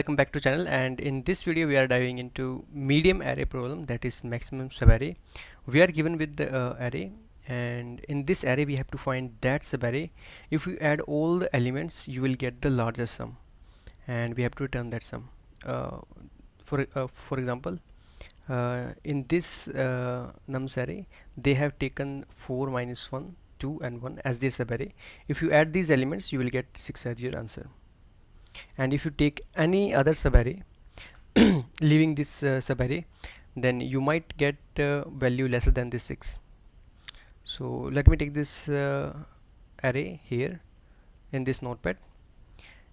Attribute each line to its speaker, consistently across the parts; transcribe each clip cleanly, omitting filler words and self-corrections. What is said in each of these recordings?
Speaker 1: Welcome back to channel, and in this video we are diving into medium array problem, that is maximum subarray. We are given with the array, and in this array we have to find that subarray. If you add all the elements you will get the largest sum, and we have to return that sum. For example, in this nums array they have taken 4 minus 1, 2 and 1 as their subarray. If you add these elements you will get 6 as your answer, and if you take any other subarray leaving this subarray, then you might get value lesser than this 6. So let me take this array here in this notepad,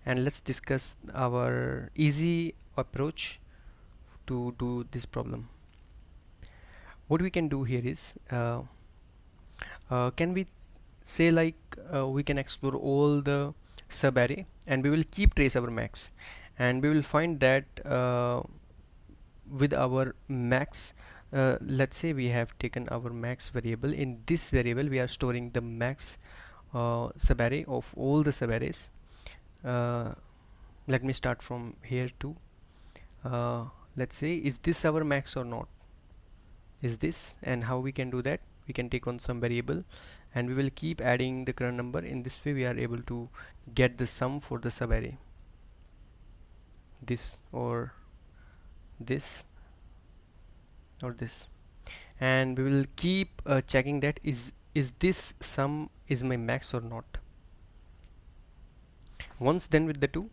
Speaker 1: and let's discuss our easy approach to do this problem. What we can do here is can we say like we can explore all the subarray and we will keep trace our max, and we will find that with our max, let's say we have taken our max variable. In this variable we are storing the max subarray of all the subarrays. Let me start from here too. Let's say, is this our max or not? Is this? And how we can do that? We can take on some variable and we will keep adding the current number. In this way we are able to get the sum for the subarray, this or this or this, and we will keep checking that is this sum is my max or not. Once done with the two,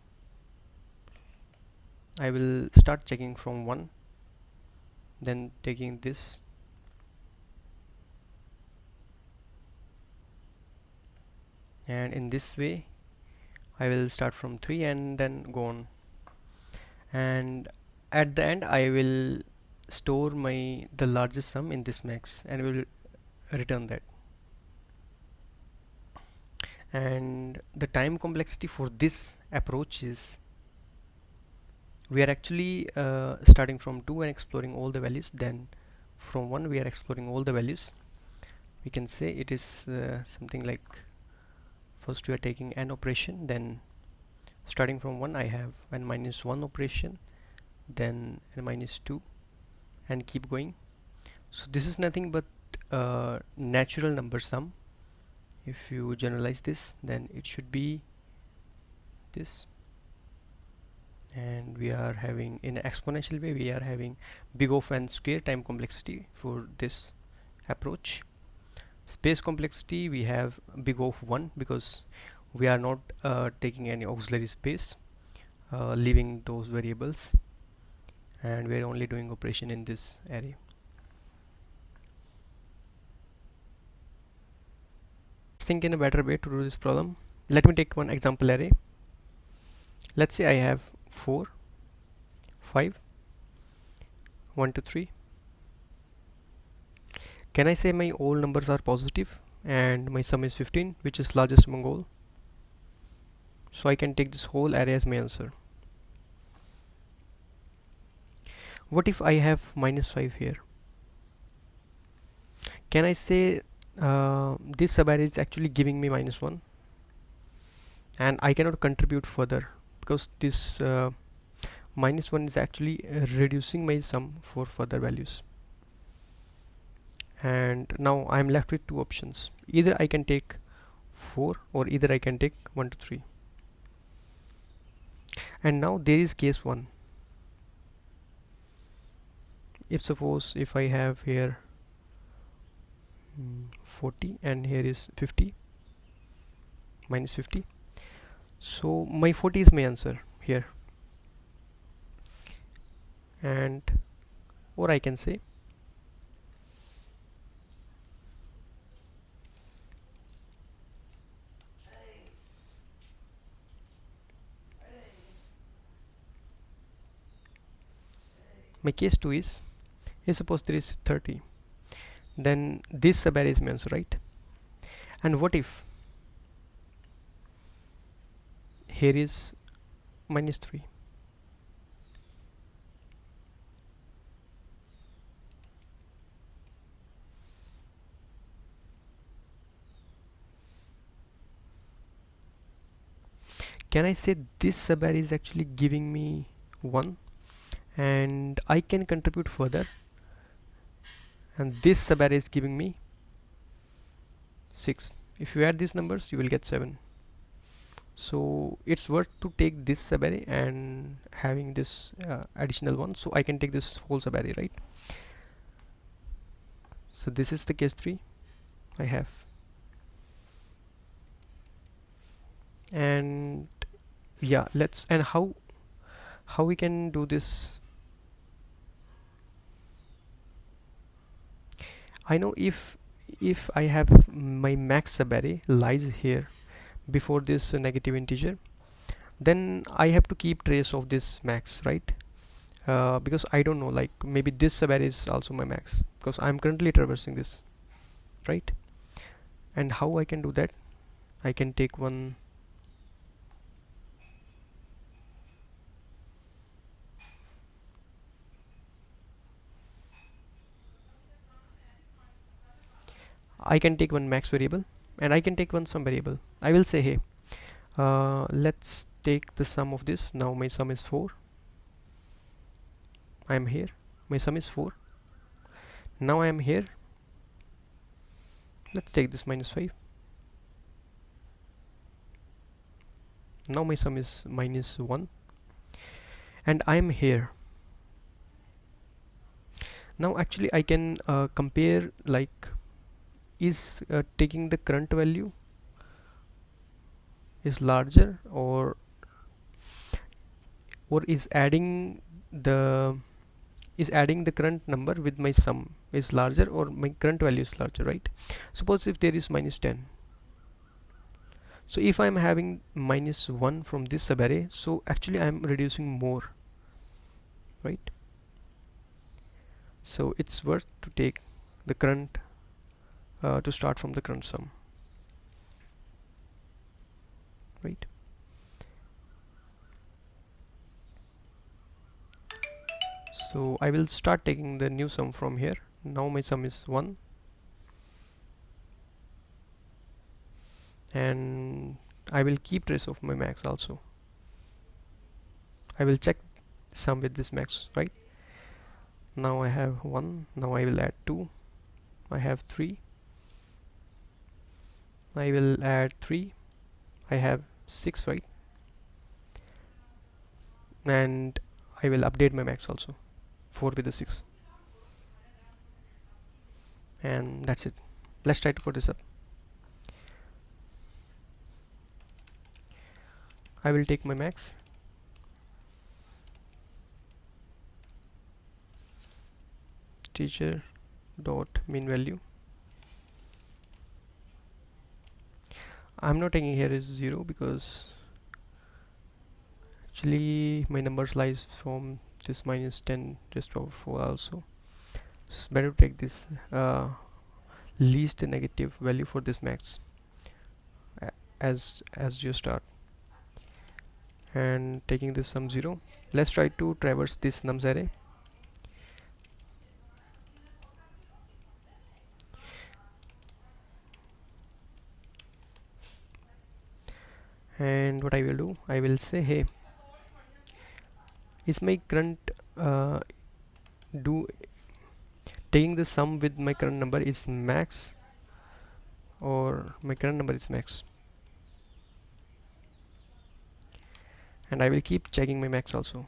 Speaker 1: I will start checking from 1, then taking this, and in this way I will start from 3 and then go on, and at the end I will store the largest sum in this max and we will return that. And the time complexity for this approach is, we are actually starting from 2 and exploring all the values, then from 1 we are exploring all the values. We can say it is something like, first we are taking an operation, then starting from 1 I have an minus 1 operation, then a minus 2, and keep going. So this is nothing but natural number sum. If you generalize this, then it should be this, and we are having, in an exponential way, we are having big of n square time complexity for this approach. Space complexity, we have big of 1 because we are not taking any auxiliary space, leaving those variables, and we are only doing operation in this array. Let's think in a better way to do this problem. Let me take one example array. Let's say I have 4, 5, 1 to 3. Can I say my all numbers are positive and my sum is 15, which is largest among all? So I can take this whole array as my answer. What if I have minus 5 here? Can I say this subarray is actually giving me minus 1 and I cannot contribute further because this minus 1 is actually reducing my sum for further values. And now I'm left with two options: either I can take 4 or either I can take 1 to 3. And now there is case 1. If suppose if I have here 40 and here is 50, minus 50, so my 40 is my answer here. And or I can say my case 2 is, suppose there is 30, then this subarray is my answer, right? And what if here is minus 3? Can I say this subarray is actually giving me 1, and I can contribute further, and this subarray is giving me 6. If you add these numbers you will get 7. So it's worth to take this subarray and having this additional one, so I can take this whole subarray, right? So this is the case 3 I have. And yeah, let's, and how we can do this. I know if I have my max subarray lies here before this negative integer, then I have to keep trace of this max, right? Because I don't know, like maybe this subarray is also my max, because I'm currently traversing this, right? And how I can do that? I can take one, I can take one max variable, and I can take one sum variable. I will say, hey, let's take the sum of this. Now my sum is 4. I am here, my sum is 4. Now I am here, let's take this minus 5. Now my sum is minus 1, and I am here. Now actually I can compare, like, is taking the current value is larger, or is adding the current number with my sum is larger, or my current value is larger, right? Suppose if there is minus 10, so if I'm having minus 1 from this subarray, so actually I'm reducing more, right? So it's worth to take the current to start from the current sum, right? So I will start taking the new sum from here. Now my sum is 1, and I will keep trace of my max also. I will check sum with this max, right? Now I have 1. Now I will add 2. I have 3. I will add 3. I have 6, right? And I will update my max also, 4 with the 6, and that's it. Let's try to put this up. I will take my max, teacher dot mean value. I'm not taking here is 0, because actually my numbers lies from this minus 10 raised to power 4 also. It's better to take this least negative value for this max as you start, and taking this sum 0. Let's try to traverse this nums array. And what I will do, I will say, hey, is my current do taking the sum with my current number is max, or my current number is max? And I will keep checking my max also.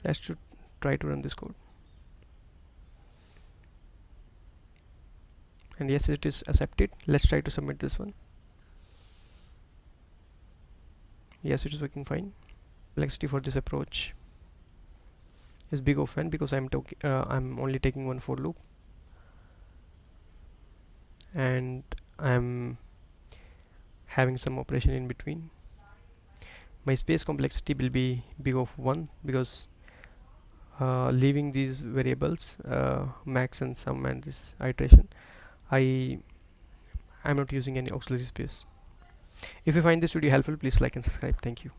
Speaker 1: Let's try to run this code, and yes, it is accepted. Let's try to submit this one. Yes, it is working fine. Complexity for this approach is big of n, because I'm only taking one for loop, and I'm having some operation in between. My space complexity will be big of 1, because leaving these variables max and sum and this iteration, I'm not using any auxiliary space. If you find this video helpful, please like and subscribe. Thank you.